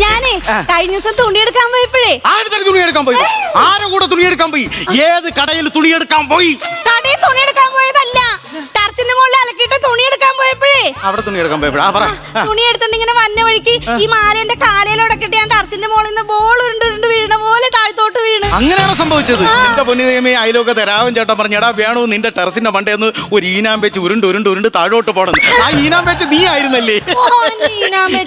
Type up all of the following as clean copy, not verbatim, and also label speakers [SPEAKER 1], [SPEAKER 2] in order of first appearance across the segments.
[SPEAKER 1] ഞാനേ കഴിഞ്ഞ ദിവസം തുണിയെടുക്കാൻ പോയപ്പോഴേ.
[SPEAKER 2] ആരുടെ തുണിയെടുക്കാൻ പോയി? ആരുടെ കൂടെ തുണിയെടുക്കാൻ പോയി? ഏത് കടയിൽ തുണിയെടുക്കാൻ പോയി?
[SPEAKER 1] കടയിൽ തുണിയെടുക്കാൻ പോയതല്ല, ടെറസിന്റെ മുകളിൽ അലക്കിയിട്ട് തുണിയെടുക്കാൻ പോയപ്പോഴേ.
[SPEAKER 2] അവിടെ തുണിയെടുക്കാൻ പോയപ്പോഴാ?
[SPEAKER 1] തുണി എടുത്തിട്ട് ഇങ്ങനെ വന്ന വഴിക്ക് ഈ മാല എന്റെ കാലയിലോടൊക്കെ ഞാൻ ടെറസിന്റെ മുകളിൽ നിന്ന് ബോൾ ഉരുണ്ട് വീണ പോലെ താഴ്ത്തോട്ട് വീണ്.
[SPEAKER 2] അങ്ങനെയാണ് സംഭവിച്ചത്. എന്റെ പൊന്നിതേമേ, അയലൊക്കെ തരാവൻ ചേട്ടൻ പറഞ്ഞടാ വേണു നിന്റെ ടെറസിന്റെ മണ്ടേന്ന് ഒരു ഈനാൻ വെച്ച് ഉരുണ്ട് താഴോട്ട് പോണം. ആ ഈനാൻ വെച്ച് നീ ആയിരുന്നല്ലേ?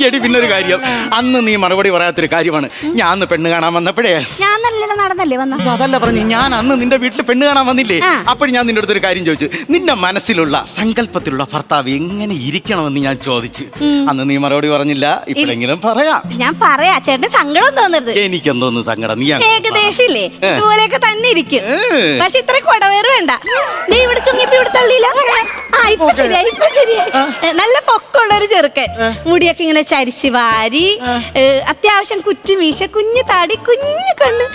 [SPEAKER 2] എടി പിന്നൊരു കാര്യം, അന്ന് നീ മറുപടി പറയാത്തൊരു കാര്യമാണ്. ഞാൻ അന്ന് പെണ്ണ് കാണാൻ വന്നപ്പോഴേ
[SPEAKER 1] ഞാൻ നല്ലല്ലോ നടന്നല്ലേ വന്ന.
[SPEAKER 2] അതല്ല പറഞ്ഞു, ഞാൻ അന്ന് നിന്റെ വീട്ടിൽ പെണ്ണ് കാണാൻ വന്നില്ലേ, അപ്പോൾ ഞാൻ നിന്റെ അടുത്തൊരു കാര്യം ചോദിച്ചു. നിന്റെ മനസ്സിലുള്ള സങ്കല്പത്തിലുള്ള ഭർത്താവ് എങ്ങനെ ഇരിക്കണമെന്ന് ഞാൻ ചോദിച്ചു. അന്ന് നീ മറുപടി പറഞ്ഞില്ല. ഇപ്പോഴെങ്കിലും പറയാം.
[SPEAKER 1] ഞാൻ പറയാ, ചേട്ടന് സങ്കടം തോന്നരുത്.
[SPEAKER 2] എനിക്കെന്തോന്ന് സങ്കടം? നീ
[SPEAKER 1] ഏകദേശം ഇല്ലേ ഇതുപോലെയൊക്കെ തന്നെ ഇരിക്കും. പക്ഷെ ഇത്ര കൊടവേറ് വേണ്ട. നീ ഇവിടെ ചുങ്ങിപ്പി ഇവിടെ തള്ളിയില്ല. ഇപ്പൊ ശരിയായി, ഇപ്പൊ ശരിയായി. നല്ല പൊക്കമുള്ള ഒരു ചെറുക്കൻ, മുടിയൊക്കെ ഇങ്ങനെ ചരിച്ച് വാരി, അത്യാവശ്യം കുറ്റുമീശ, കുഞ്ഞു താടി, കുഞ്ഞു കണ്ണ്,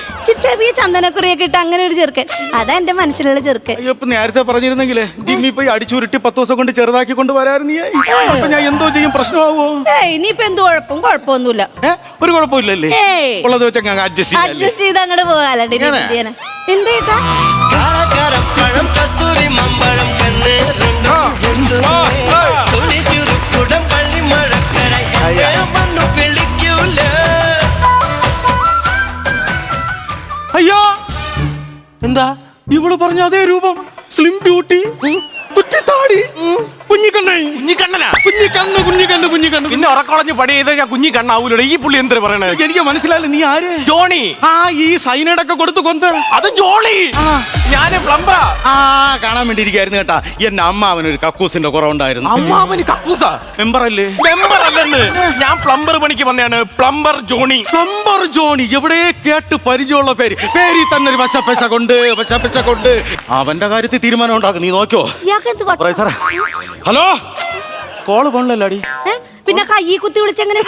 [SPEAKER 1] ചെറിയ ചന്ദനക്കുറിയൊക്കെ ഇട്ട് അങ്ങനെ ഒരു ചെറുക്കൻ. അതാ എന്റെ മനസ്സിലുള്ള ചെറുക്കൻ.
[SPEAKER 2] നേരത്തെ പറഞ്ഞിരുന്നെങ്കിലേ ജിമ്മി പോയി അടിച്ചുരുട്ടി 10 ദിവസം കൊണ്ട് ചെറുതാക്കി കൊണ്ട് വരാറുണ്ട്. ഞാൻ എന്തോ ചെയ്യും? പ്രശ്നമാവോ?
[SPEAKER 1] ഇനിയിപ്പോ എന്ത് കുഴപ്പമൊന്നുമില്ല.
[SPEAKER 2] ഒരു കുഴപ്പമില്ലല്ലേ? ഉള്ളത് വെച്ച് അഡ്ജസ്റ്റ്
[SPEAKER 1] ചെയ്ത് അങ്ങോട്ട് പോകാലോ. എന്തേട്ടാ
[SPEAKER 2] അയ്യോ, എന്താ ഇവള് പറഞ്ഞ അതേ രൂപം, സ്ലിം ബ്യൂട്ടി, കുറ്റിത്താടി, കുഞ്ഞിക്കണ്ണ്.
[SPEAKER 3] പിന്നെ ഉറക്കളഞ്ഞ് പണി ചെയ്ത് ഞാൻ കുഞ്ഞിക്കണ്ണാവൂലോ. ഈ പുള്ളി എന്തൊരു പറയണേ?
[SPEAKER 2] എനിക്ക് മനസ്സിലായില്ല. നീ ആര്?
[SPEAKER 3] ജോണി.
[SPEAKER 2] ഈ സൈനഡൊക്കെ കൊടുത്ത് കൊന്ത
[SPEAKER 3] അത് ജോളി. ഞാന് പ്ലംബറാ.
[SPEAKER 2] കാണാൻ വേണ്ടിയിരിക്കായിരുന്നു കേട്ടാ. എന്റെ അമ്മാവനൊരു കക്കൂസിന്റെ കുറവുണ്ടായിരുന്നു.
[SPEAKER 3] അമ്മാവന് കക്കൂസാ?
[SPEAKER 2] മെമ്പറല്ലേ?
[SPEAKER 3] മെമ്പർ അല്ലെന്ന്, ഞാൻ പ്ലംബർ പണിക്ക് വന്നെയാണ്. Plumber Johnny.
[SPEAKER 2] പ്ലംബർ ജോണി എവിടെ കേട്ട് പരിചയമുള്ള പേര്. പേരിൽ തന്നെ ഒരു വശപ്പശ കൊണ്ട് അവന്റെ കാര്യത്തിൽ തീരുമാനം ഉണ്ടാക്കും. നീ നോക്കിയോ? ഹലോ, കോള് പോണല്ലോടി.
[SPEAKER 1] പിന്നെ കൈ കുത്തി വിളിച്ചെങ്ങനെ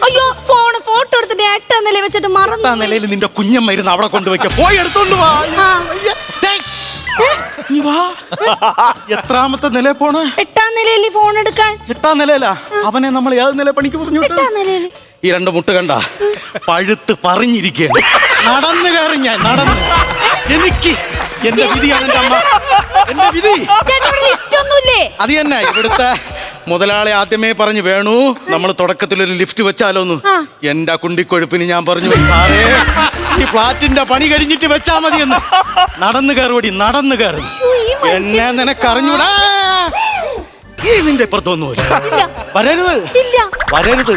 [SPEAKER 1] അയ്യോ ഫോണ് ഫോട്ടോ എടുത്തിട്ട് 8ാം നില വെച്ചിട്ട് മറന്നു.
[SPEAKER 2] നിലയിൽ നിന്റെ കുഞ്ഞമ്മ ഇരുന്ന് അവിടെ കൊണ്ടുവയ്ക്ക. പോയി എടുത്തോണ്ട് വാ. എത്രാമത്തെ നില പോണ്?
[SPEAKER 1] 8ാം നിലയിൽ ഫോൺ എടുക്കാൻ.
[SPEAKER 2] 8ാം നിലയിലാ? അവനെ നമ്മൾ ഏത് നില പണിക്ക് പറഞ്ഞു?
[SPEAKER 1] 8ാം നിലയിൽ.
[SPEAKER 2] ഈ 2 മുട്ട് കണ്ട പഴുത്ത് പറഞ്ഞിരിക്കുകയാണ്. നടന്നു കയറി ഞാൻ നടന്നു. എനിക്ക് എന്റെ വിധിയാണ് എന്റെ അമ്മ, എന്റെ വിധി. അത് തന്നെ ഇവിടുത്തെ മുതലാളി ആദ്യമേ പറഞ്ഞു, വേണു നമ്മൾ തുടക്കത്തിലൊരു ലിഫ്റ്റ് വെച്ചാലോന്ന്. എന്റെ കുണ്ടിക്കൊഴുപ്പിന് ഞാൻ പറഞ്ഞു, സാറേ ഈ ഫ്ലാറ്റിന്റെ പണി കഴിഞ്ഞിട്ട് വെച്ചാ മതിയെന്ന്. നടന്നു കയറുപടി, നടന്നു കയറി. എന്നെ നിനക്കറിഞ്ഞൂടാ. ഈ നിന്റെ ഇപ്പുറത്തൊന്നുമില്ല. വരരുത്.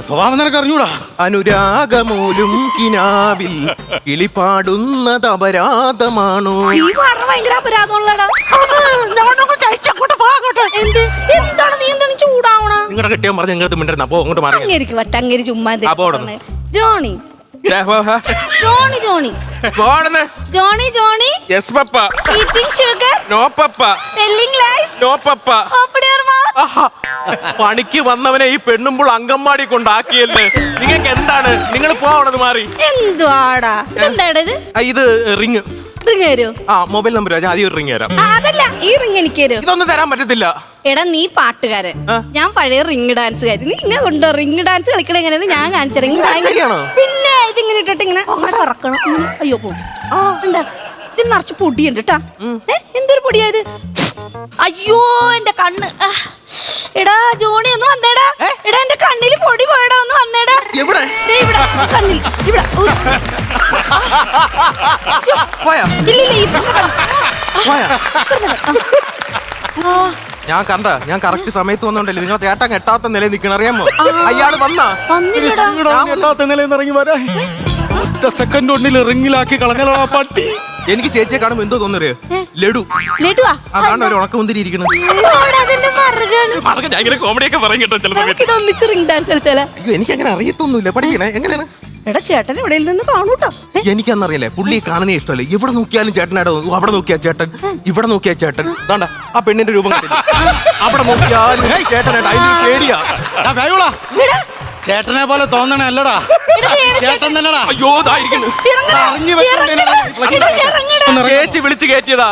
[SPEAKER 2] സ്വഭാവം നിനക്ക് അറിഞ്ഞൂടാ.
[SPEAKER 3] അനുരാഗമൂലും കിനാവിൽ കിളിപാടുന്നത് അപരാധമാണോ?
[SPEAKER 1] ഭയങ്കര അപരാധമുള്ളടാ. ചൂടാവണ
[SPEAKER 3] നിങ്ങളുടെ കെട്ടിയാൻ പറഞ്ഞ എങ്ങോട്ട് മിണ്ടരുന്ന. അപ്പോ അങ്ങോട്ട് മാറി
[SPEAKER 1] ചുമ്മാ. Johnny Johnny Johnny Johnny Johnny
[SPEAKER 3] yes papa.
[SPEAKER 1] Eating sugar
[SPEAKER 3] no papa.
[SPEAKER 1] Telling lies
[SPEAKER 3] no papa.
[SPEAKER 1] Open your mouth.
[SPEAKER 3] പണിക്ക് വന്നവനെ ഈ പെണ്ണുമ്പോൾ അങ്കമ്മാടി കൊണ്ടാക്കിയല്ലേ. നിങ്ങൾക്ക് എന്താണ്? നിങ്ങൾ പോവണത് മാറി.
[SPEAKER 1] എന്തുവാടാ എന്താടത്?
[SPEAKER 3] ഇത് റിങ്.
[SPEAKER 1] റിങ് തരോ?
[SPEAKER 3] മൊബൈൽ നമ്പർ ഞാൻ ആദ്യം ഒരു റിങ് തരാം.
[SPEAKER 1] അതല്ല, ഈ റിങ് എനിക്ക് തരോ?
[SPEAKER 3] ഇതൊന്നും തരാൻ പറ്റത്തില്ല.
[SPEAKER 1] എടാ നീ പാട്ടുകാരൻ, ഞാൻ പഴയ റിങ് ഡാൻസുകാരി. നീ ഇങ്ങനെ ഉണ്ടോ റിങ് ഡാൻസ് കളിക്കണ എങ്ങനെയാന്ന് ഞാൻ കാണിച്ചിറങ്ങി. പിന്നെ ഇതിങ്ങനെ ഇട്ടിട്ട് ഇങ്ങനെ ഇറക്കണം. അയ്യോ ഉണ്ടാ, ഇതിന് നിറച്ച് പൊടിയുണ്ട് കേട്ടാ. എന്തൊരു പൊടിയായത്? അയ്യോ എന്റെ കണ്ണ്. എടാ ജോണി ഒന്ന് വന്നേടാ. എടാ എന്റെ കണ്ണിൽ പൊടി പോയടാ, ഒന്ന് വന്നേടാ.
[SPEAKER 3] എവിടെ?
[SPEAKER 1] ഇവിടെ കണ്ണിൽ ഇവിടെ.
[SPEAKER 3] ഞാൻ കണ്ട, ഞാൻ കറക്റ്റ് സമയത്ത് വന്നോണ്ടല്ലേ നിങ്ങളെ ചേട്ടൻ എട്ടാത്ത നില നിൽക്കണ. അറിയാമോ? അയാള് വന്നാ
[SPEAKER 2] എട്ടാത്ത നിലയിൽ ഇറങ്ങി വരാ. സെക്കൻഡ് ഒന്നിൽ റിങ്ങിലാക്കി കളഞ്ഞാ പട്ടി.
[SPEAKER 3] എനിക്ക് ചേച്ചിയെ കാണുമ്പോ എന്തോ തോന്നറിയോ? ലഡു.
[SPEAKER 1] ലഡുവാ?
[SPEAKER 3] അതാണ് ഒരു ഉണക്കമുന്തിരി ഇരിക്കണത്. ഞാൻ ഇങ്ങനെ കോമഡിയൊക്കെ പറയും കേട്ടോ ചില സമയത്ത്. അയ്യോ എനിക്ക് അങ്ങനെ അറിയത്തൊന്നുമില്ല. പഠിക്കണേ എങ്ങനെയാണ്?
[SPEAKER 1] എടാ ചേട്ടൻ ഇവിടെ നിന്ന് കാണൂട്ടോ.
[SPEAKER 3] എനിക്കന്നറിയില്ലേ, പുള്ളി കാണുന്നേ ഇഷ്ടമല്ലേ. എവിടെ നോക്കിയാലും ചേട്ടനാടോ. അവിടെ നോക്കിയാ ചേട്ടൻ, ഇവിടെ നോക്കിയാ ചേട്ടൻ. അതാണ്ടാ ആ പെണ്ണിന്റെ രൂപം. അവിടെ നോക്കിയാലും ചേട്ടനായിട്ട്. അതിന്റെ പേടിയാ.
[SPEAKER 2] ചേട്ടനെ പോലെ തോന്നണേ അല്ലടാ, ചേട്ടൻ തന്നെടാ.
[SPEAKER 3] അയ്യോ ഇതായിരിക്കുന്നു.
[SPEAKER 2] അറിഞ്ഞു
[SPEAKER 3] ചേച്ചി വിളിച്ച് കയറ്റിയതാ.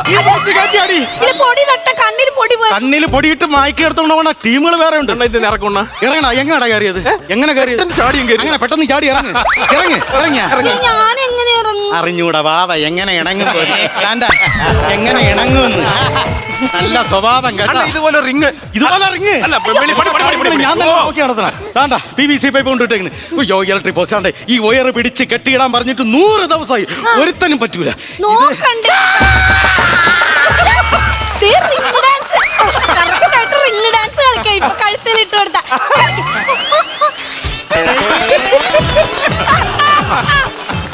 [SPEAKER 2] കണ്ണിൽ പൊടിയിട്ട് മായ്ക്കി എടുത്തോണ്ട് പോണ ടീമുകൾ വേറെ ഉണ്ട്.
[SPEAKER 3] ഇത് ഇറക്കണ
[SPEAKER 2] ഇറങ്ങണ എങ്ങനെയാ കയറിയത്? എങ്ങനെ കയറിയത്?
[SPEAKER 3] ചാടിയും കയറി.
[SPEAKER 2] അങ്ങനെ പെട്ടെന്ന് ചാടി ഇറങ്ങി
[SPEAKER 1] ഞാൻ എങ്ങനെ ഇറങ്ങും?
[SPEAKER 2] അറിഞ്ഞൂടാ ബാബ എങ്ങനെ ഇണങ്ങും എങ്ങനെ ഇണങ്ങുമെന്ന്. നല്ല സ്വഭാവം കേട്ടോ.
[SPEAKER 3] ഇതുപോലെ റിങ്
[SPEAKER 2] ഞാൻ തന്നെ നോക്കി നടത്തണം. വേണ്ട PVC പൈപ്പ് കൊണ്ടിട്ടേക്കണ്. അയ്യോ ഇലക്ട്രിക് പോസ്റ്റ് ഈ വയറ് പിടിച്ച് കെട്ടിയിടാൻ പറഞ്ഞിട്ട് 100 ദിവസമായി. ഒരുത്തനും പറ്റൂല.
[SPEAKER 1] കഴുത്തിലിട്ട് കൊടുത്ത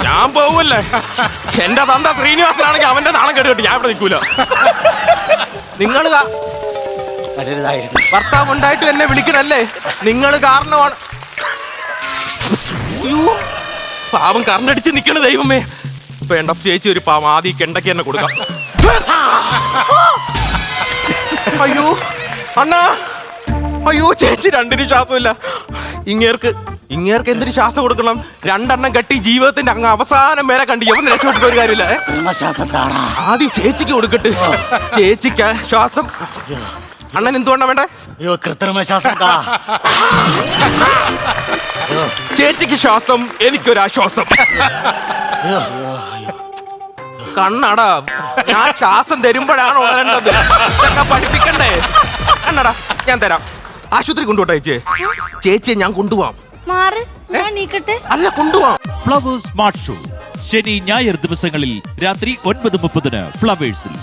[SPEAKER 3] ഞാൻ പോവല്ലേ. എന്റെ തന്ത ശ്രീനിവാസനാണെങ്കിൽ അവന്റെ നാണം കേട്ടിട്ട് ഞാൻ ഇവിടെ നിൽക്കൂല. നിങ്ങൾ ഭർത്താവ് ഉണ്ടായിട്ടും എന്നെ വിളിക്കണല്ലേ? നിങ്ങൾ കാരണമാണ്. പാവം കറണ്ടടിച്ച് നിക്കണ ദൈവമേ. വേണ്ട ചേച്ചി ഒരു പാവം ആദ്യം കെണ്ടയ്ക്ക് തന്നെ കൊടുക്കാം. അയ്യോ അണ്ണാ, അയ്യോ ചേച്ചി രണ്ടിനും ശ്വാസമില്ല. ഇങ്ങേർക്ക് എന്തിനു ശ്വാസം കൊടുക്കണം? 2 എണ്ണം കെട്ടി ജീവിതത്തിന്റെ അങ്ങ് അവസാനം വരെ കണ്ടി എവിടെ രക്ഷപ്പെട്ട ഒരു കാര്യമില്ല. ആദ്യം ചേച്ചിക്ക് കൊടുക്കട്ടെ. ചേച്ചിക്ക് ശ്വാസം. അണ്ണൻ എന്തുകൊണ്ടാ വേണ്ടേ?
[SPEAKER 2] അയ്യോ കൃത്രിമ ശ്വാസം.
[SPEAKER 3] ചേച്ചിക്ക് ശ്വാസം, എനിക്കൊരാശ്വാസം. കണ്ണടാ, ഞാൻ ശ്വാസം തരുമ്പോഴാണ് ഉണരേണ്ടത്. ഇതൊക്കെ പഠിപ്പിക്കണ്ടേ? കണ്ണടാ ഞാൻ തരാം. ആശുപത്രി കൊണ്ടുപോട്ടെ ചേച്ചിയെ ഞാൻ കൊണ്ടുപോവാം.
[SPEAKER 1] അല്ല
[SPEAKER 3] കൊണ്ടുപോവാം.
[SPEAKER 4] ഫ്ലവേഴ്സ് സ്മാർട്ട് ഷോ ശനി ഞായർ ദിവസങ്ങളിൽ രാത്രി 9:30 ഫ്ലവേഴ്സിൽ.